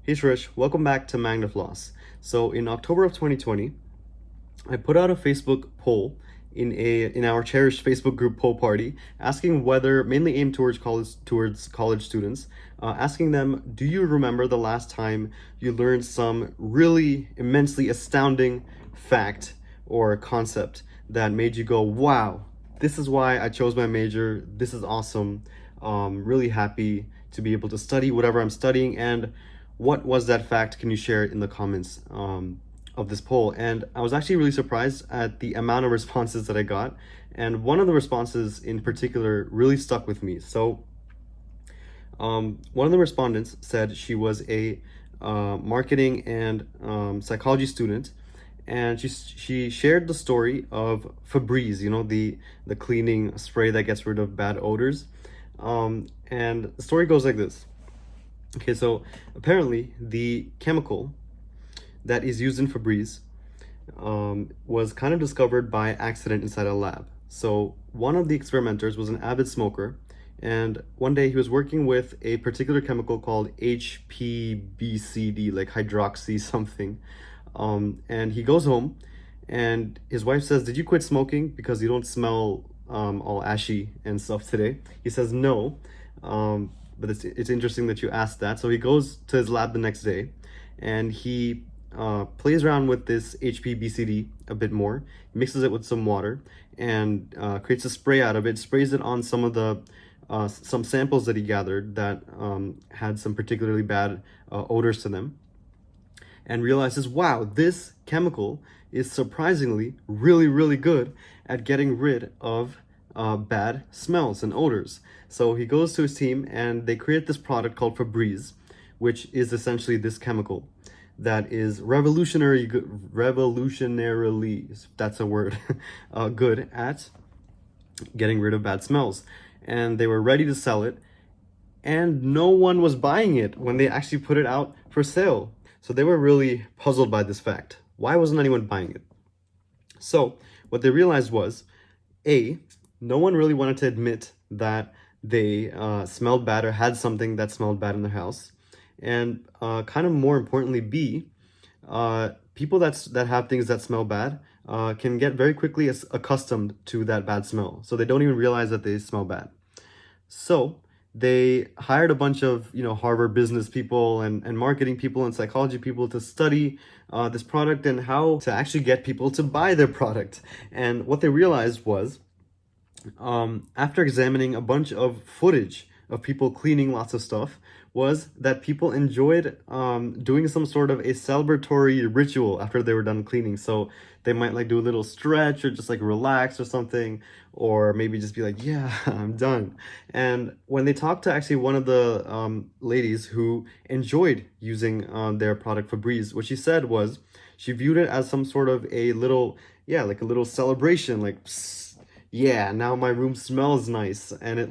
Hey Trish, welcome back to Magnifloss. So in October of 2020, I put out a Facebook poll in our cherished Facebook group poll party, asking whether mainly aimed towards college students, asking them, do you remember the last time you learned some really immensely astounding fact or concept that made you go, wow, this is why I chose my major. This is awesome. Really happy to be able to study whatever I'm studying. And what was that fact? Can you share it in the comments of this poll? And I was actually really surprised at the amount of responses that I got. And one of the responses in particular really stuck with me. So one of the respondents said she was a marketing and psychology student, and she shared the story of Febreze, the cleaning spray that gets rid of bad odors. And the story goes like this. Okay, so apparently the chemical that is used in Febreze was kind of discovered by accident inside a lab. So one of the experimenters was an avid smoker, and one day he was working with a particular chemical called HPBCD, like hydroxy something. And he goes home, and his wife says, "Did you quit smoking because you don't smell all ashy and stuff today?" He says, "No." But it's interesting that you asked that. So he goes to his lab the next day, and he plays around with this HPBCD a bit more, mixes it with some water, and creates a spray out of it, sprays it on some samples that he gathered that had some particularly bad odors to them, and realizes, wow, this chemical is surprisingly really, really good at getting rid of bad smells and odors. So he goes to his team and they create this product called Febreze, which is essentially this chemical that is revolutionarily, that's a word, good at getting rid of bad smells. And they were ready to sell it, and no one was buying it when they actually put it out for sale. So they were really puzzled by this fact. Why wasn't anyone buying it? So what they realized was, A, no one really wanted to admit that they smelled bad or had something that smelled bad in their house. And kind of more importantly, B, people that have things that smell bad can get very quickly accustomed to that bad smell. So they don't even realize that they smell bad. So they hired a bunch of Harvard business people and marketing people and psychology people to study this product and how to actually get people to buy their product. And what they realized was, after examining a bunch of footage of people cleaning lots of stuff, was that people enjoyed doing some sort of a celebratory ritual after they were done cleaning. So they might like do a little stretch or just like relax or something, or maybe just be like, yeah, I'm done. And when they talked to actually one of the ladies who enjoyed using their product Febreze, what she said was she viewed it as some sort of a little, yeah, like a little celebration, like, psst, yeah, now my room smells nice and it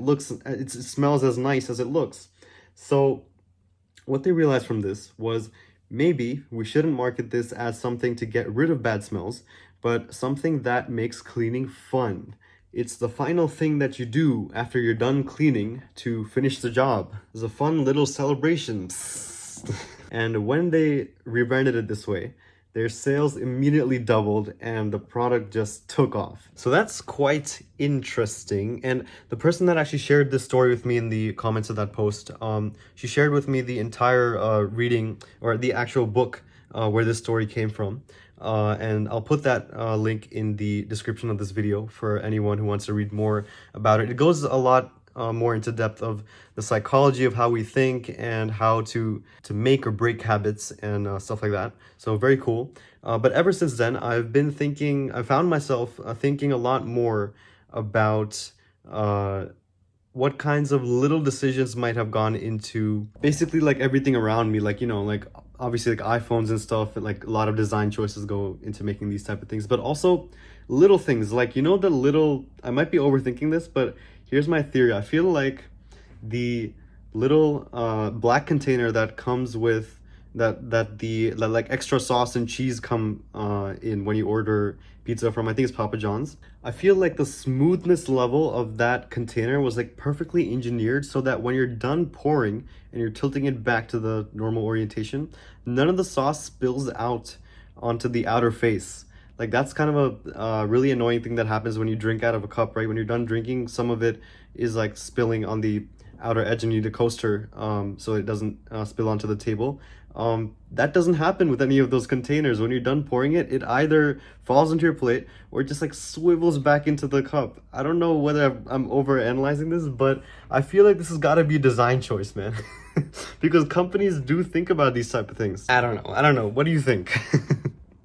smells as nice as it looks. So what they realized from this was, maybe we shouldn't market this as something to get rid of bad smells, but something that makes cleaning fun. It's the final thing that you do after you're done cleaning to finish the job. It's a fun little celebration. And when they rebranded it this way, their sales immediately doubled and the product just took off. So that's quite interesting. And the person that actually shared this story with me in the comments of that post, she shared with me the entire reading, or the actual book where this story came from. And I'll put that link in the description of this video for anyone who wants to read more about it. It goes a lot more into depth of the psychology of how we think and how to make or break habits and stuff like that. So very cool. But ever since then, I found myself thinking a lot more about what kinds of little decisions might have gone into basically like everything around me, like, like obviously like iPhones and stuff, and like a lot of design choices go into making these type of things, but also little things like, I might be overthinking this, but here's my theory. I feel like the little black container that comes with that like extra sauce and cheese come in when you order pizza from, I think it's Papa John's. I feel like the smoothness level of that container was like perfectly engineered so that when you're done pouring and you're tilting it back to the normal orientation, none of the sauce spills out onto the outer face. Like that's kind of a really annoying thing that happens when you drink out of a cup, right? When you're done drinking, some of it is like spilling on the outer edge and you need a coaster so it doesn't spill onto the table. That doesn't happen with any of those containers. When you're done pouring it, it either falls into your plate or it just like swivels back into the cup. I don't know whether I'm over analyzing this, but I feel like this has got to be a design choice, man. Because companies do think about these type of things. I don't know. What do you think?